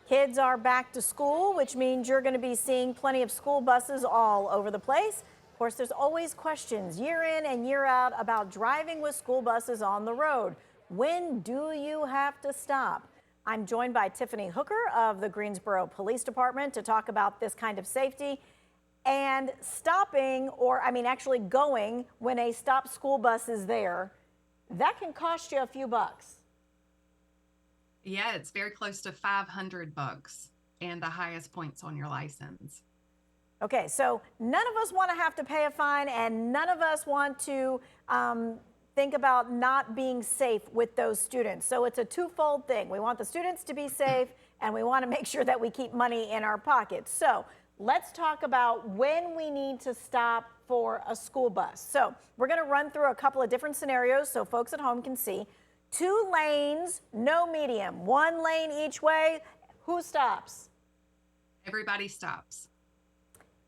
Kids are back to school, which means you're going to be seeing plenty of school buses all over the place. Of course, there's always questions year in and year out about driving with school buses on the road. When do you have to stop? I'm joined by Tiffany Hooker of the Greensboro Police Department to talk about this kind of safety and stopping, or actually going when a stop school bus is there. That can cost you a few bucks. Yeah, it's very close to $500 and the highest points on your license. Okay, so none of us want to have to pay a fine, and none of us want to think about not being safe with those students. So it's a twofold thing. We want the students to be safe, and we want to make sure that we keep money in our pockets. So let's talk about when we need to stop for a school bus. So we're going to run through a couple of different scenarios so folks at home can see. 2 lanes, no medium, 1 lane each way. Who stops? Everybody stops.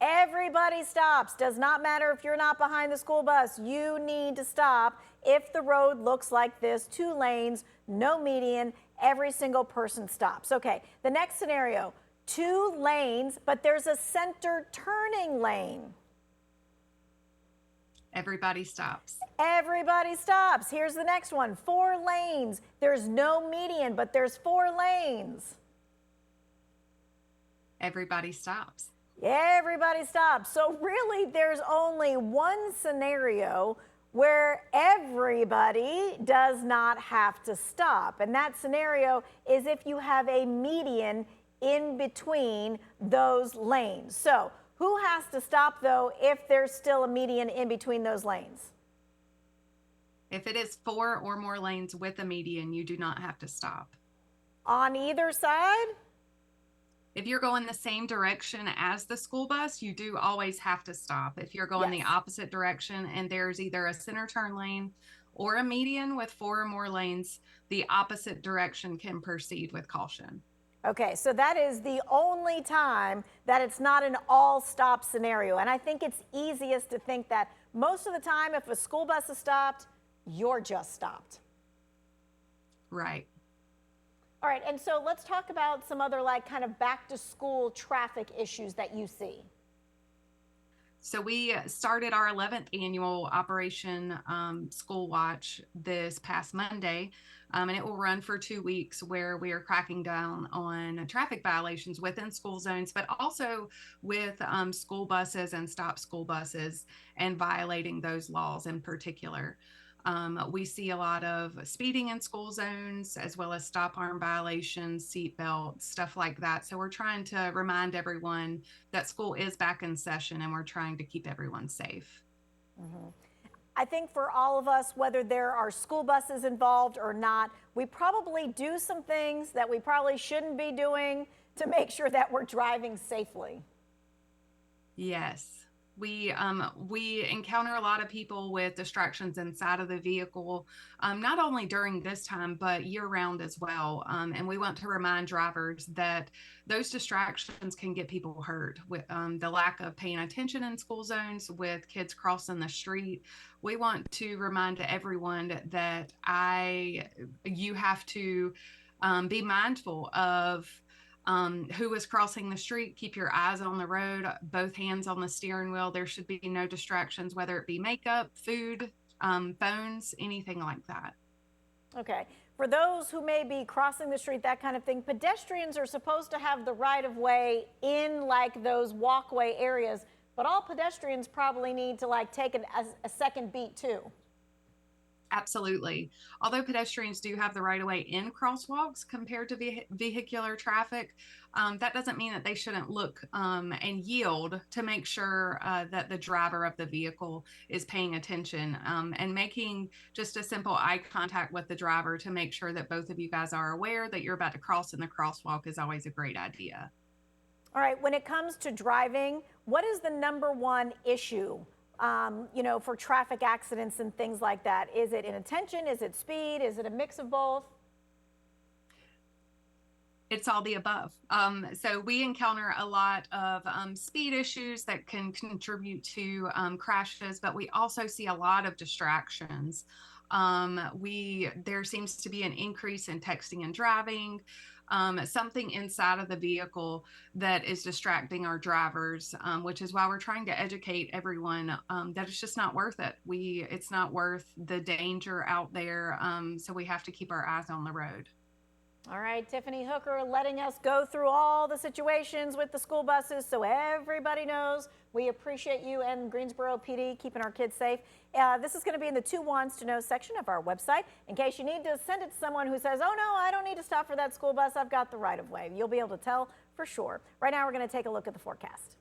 Everybody stops. Does not matter if you're not behind the school bus. You need to stop if the road looks like this. 2 lanes, no median. Every single person stops. Okay, the next scenario, 2 lanes, but there's a center turning lane. Everybody stops. Everybody stops. Here's the next one, 4 lanes. There's no median, but there's 4 lanes. Everybody stops. Everybody stops. So really, there's only one scenario where everybody does not have to stop. And that scenario is if you have a median in between those lanes. So who has to stop, though, if there's still a median in between those lanes? If it is 4 or more lanes with a median, you do not have to stop. On either side? If you're going the same direction as the school bus, you do always have to stop. If you're going the opposite direction and there's either a center turn lane or a median with 4 or more lanes, the opposite direction can proceed with caution. Okay, so that is the only time that it's not an all-stop scenario. And I think it's easiest to think that most of the time, if a school bus is stopped, you're just stopped. Right. All right, and so let's talk about some other kind of back-to-school traffic issues that you see. So we started our 11th annual Operation School Watch this past Monday, and it will run for 2 weeks where we are cracking down on traffic violations within school zones, but also with school buses and stop school buses and violating those laws in particular. We see a lot of speeding in school zones, as well as stop arm violations, seat belts, stuff like that. So we're trying to remind everyone that school is back in session and we're trying to keep everyone safe. Mm-hmm. I think for all of us, whether there are school buses involved or not, we probably do some things that we probably shouldn't be doing to make sure that we're driving safely. Yes. We encounter a lot of people with distractions inside of the vehicle, not only during this time, but year round as well. And we want to remind drivers that those distractions can get people hurt with the lack of paying attention in school zones with kids crossing the street. We want to remind everyone that you have to be mindful of who is crossing the street. Keep your eyes on the road, both hands on the steering wheel. There should be no distractions, whether it be makeup, food, phones, anything like that. Okay. For those who may be crossing the street, that kind of thing, pedestrians are supposed to have the right of way in those walkway areas, but all pedestrians probably need to take a second beat too. Absolutely. Although pedestrians do have the right of way in crosswalks compared to vehicular traffic, that doesn't mean that they shouldn't look and yield to make sure that the driver of the vehicle is paying attention and making just a simple eye contact with the driver to make sure that both of you guys are aware that you're about to cross in the crosswalk is always a great idea. All right. When it comes to driving, what is the #1 issue? For traffic accidents and things like that? Is it inattention? Is it speed? Is it a mix of both? It's all the above. So we encounter a lot of speed issues that can contribute to crashes, but we also see a lot of distractions. There seems to be an increase in texting and driving. Something inside of the vehicle that is distracting our drivers, which is why we're trying to educate everyone that it's just not worth it. It's not worth the danger out there. So we have to keep our eyes on the road. All right, Tiffany Hooker letting us go through all the situations with the school buses so everybody knows. We appreciate you and Greensboro PD keeping our kids safe. This is going to be in the 2 wants to know section of our website in case you need to send it to someone who says, oh no, I don't need to stop for that school bus. I've got the right of way. You'll be able to tell for sure. Right now, we're going to take a look at the forecast.